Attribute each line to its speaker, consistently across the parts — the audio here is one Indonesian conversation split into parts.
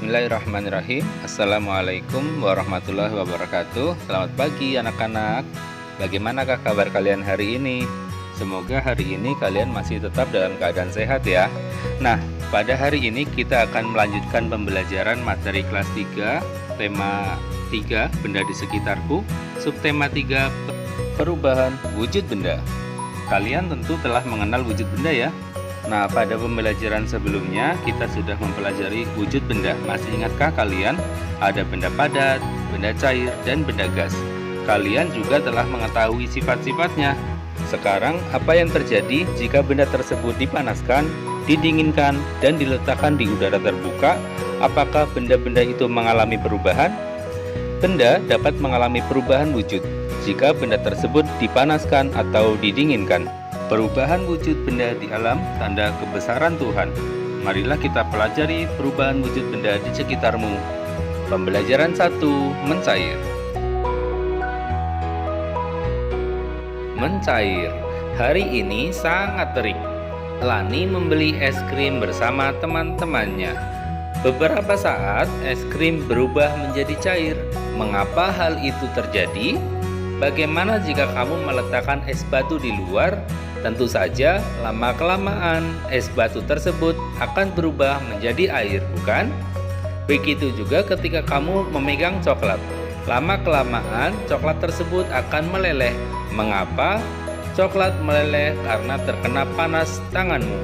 Speaker 1: Bismillahirrahmanirrahim. Assalamualaikum warahmatullahi wabarakatuh. Selamat pagi anak-anak. Bagaimanakah kabar kalian hari ini? Semoga hari ini kalian masih tetap dalam keadaan sehat ya. Nah, pada hari ini kita akan melanjutkan pembelajaran materi kelas 3, tema 3, benda di sekitarku, subtema 3, perubahan wujud benda. Kalian tentu telah mengenal wujud benda ya. Nah, pada pembelajaran sebelumnya kita sudah mempelajari wujud benda. Masih ingatkah kalian? Ada benda padat, benda cair, dan benda gas. Kalian juga telah mengetahui sifat-sifatnya. Sekarang, apa yang terjadi jika benda tersebut dipanaskan, didinginkan, dan diletakkan di udara terbuka? Apakah benda-benda itu mengalami perubahan? Benda dapat mengalami perubahan wujud jika benda tersebut dipanaskan atau didinginkan. Perubahan wujud benda di alam tanda kebesaran Tuhan. Marilah kita pelajari perubahan wujud benda di sekitarmu. Pembelajaran 1, mencair. Mencair. Hari ini sangat terik. Lani membeli es krim bersama teman-temannya. Beberapa saat es krim berubah menjadi cair. Mengapa hal itu terjadi? Bagaimana jika kamu meletakkan es batu di luar? Tentu saja, lama-kelamaan es batu tersebut akan berubah menjadi air, bukan? Begitu juga ketika kamu memegang coklat. Lama-kelamaan coklat tersebut akan meleleh. Mengapa? Coklat meleleh karena terkena panas tanganmu.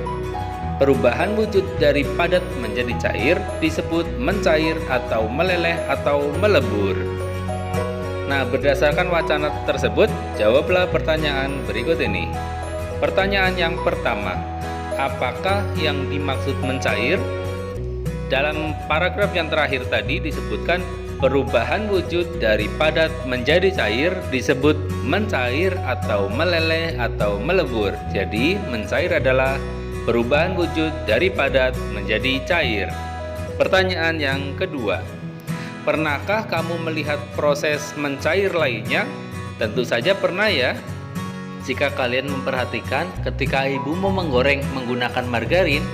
Speaker 1: Perubahan wujud dari padat menjadi cair disebut mencair atau meleleh atau melebur. Nah, berdasarkan wacana tersebut, jawablah pertanyaan berikut ini. Pertanyaan yang pertama, apakah yang dimaksud mencair? Dalam paragraf yang terakhir tadi disebutkan perubahan wujud dari padat menjadi cair disebut mencair atau meleleh atau melebur. Jadi, mencair adalah perubahan wujud dari padat menjadi cair. Pertanyaan yang kedua, pernahkah kamu melihat proses mencair lainnya? Tentu saja pernah ya. Jika kalian memperhatikan ketika ibumu menggoreng menggunakan margarin,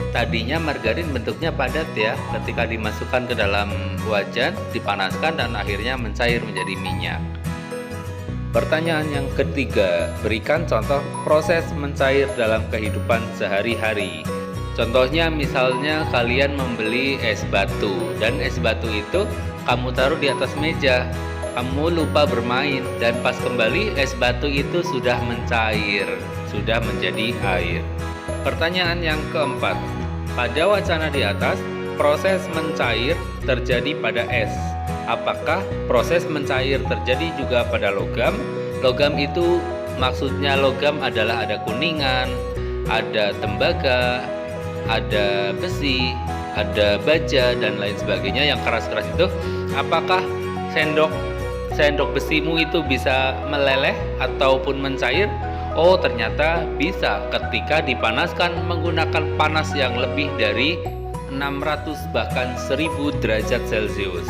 Speaker 1: tadinya margarin bentuknya padat ya, ketika dimasukkan ke dalam wajan, dipanaskan dan akhirnya mencair menjadi minyak. Pertanyaan yang ketiga, berikan contoh proses mencair dalam kehidupan sehari-hari. Contohnya misalnya kalian membeli es batu, dan es batu itu kamu taruh di atas meja. Kamu lupa bermain dan pas kembali es batu itu sudah mencair, sudah menjadi air. Pertanyaan yang keempat, pada wacana di atas, proses mencair terjadi pada es. Apakah proses mencair terjadi juga pada logam? Logam itu maksudnya logam adalah ada kuningan, ada tembaga, ada besi, ada baja dan lain sebagainya yang keras-keras itu. Apakah sendok besimu itu bisa meleleh ataupun mencair? Oh, ternyata bisa ketika dipanaskan menggunakan panas yang lebih dari 600 bahkan 1000 derajat Celcius.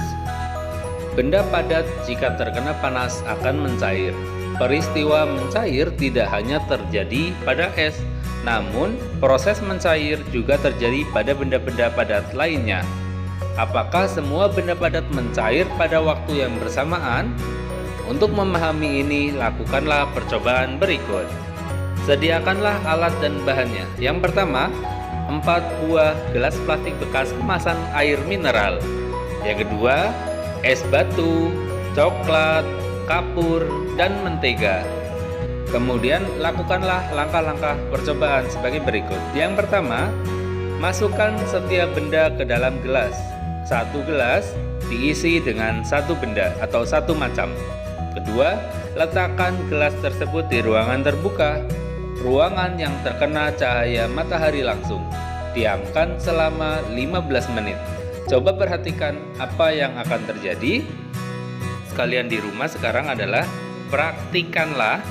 Speaker 1: Benda padat jika terkena panas akan mencair. Peristiwa mencair tidak hanya terjadi pada es, namun proses mencair juga terjadi pada benda-benda padat lainnya. Apakah semua benda padat mencair pada waktu yang bersamaan? Untuk memahami ini, lakukanlah percobaan berikut. Sediakanlah alat dan bahannya. Yang pertama, 4 buah gelas plastik bekas kemasan air mineral. Yang kedua, es batu, coklat, kapur, dan mentega. Kemudian, lakukanlah langkah-langkah percobaan sebagai berikut. Yang pertama, masukkan setiap benda ke dalam gelas. 1 gelas diisi dengan 1 benda atau 1 macam. Kedua, letakkan gelas tersebut di ruangan terbuka, ruangan yang terkena cahaya matahari langsung. Diamkan selama 15 menit. Coba perhatikan apa yang akan terjadi. Sekalian di rumah sekarang adalah praktikanlah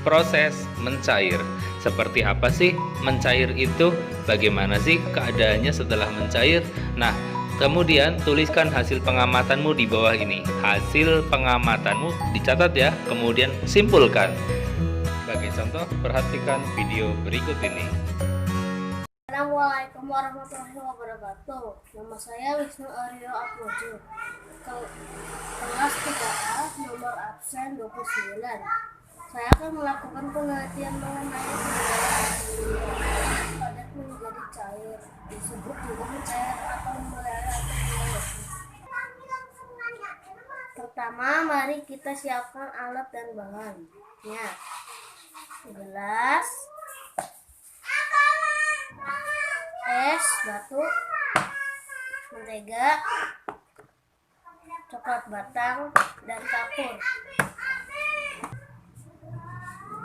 Speaker 1: proses mencair. Seperti apa sih mencair itu? Bagaimana sih keadaannya setelah mencair? Nah, kemudian tuliskan hasil pengamatanmu di bawah ini. Hasil pengamatanmu dicatat ya, kemudian simpulkan. Sebagai contoh, perhatikan video berikut ini.
Speaker 2: Assalamualaikum warahmatullahi wabarakatuh. Nama saya Wisnu Aryo Atmojo. Kelas 3A, nomor absen 29. Saya akan melakukan penelitian mengenai perbedaan padat menjadi cair, disebut juga mencair atau meleleh atau mengelupas. Pertama, mari kita siapkan alat dan bahannya. Gelas, es batu, mentega, coklat batang, dan kapur.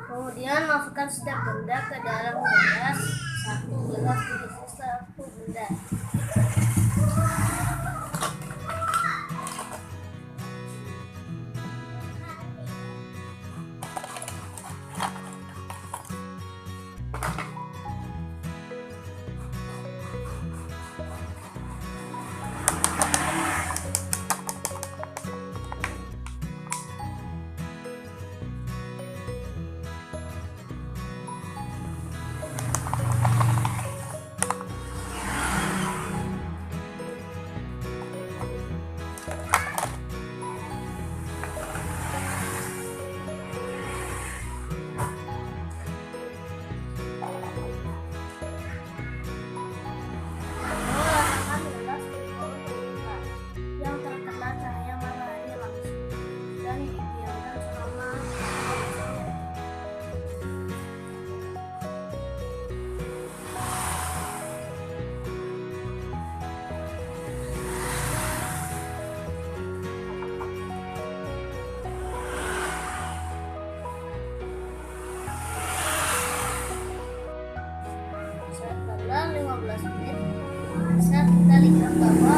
Speaker 2: Kemudian masukkan setiap benda ke dalam gelas. Satu gelas diisi satu benda. Setelah 15 menit, bisa kita lihat bahwa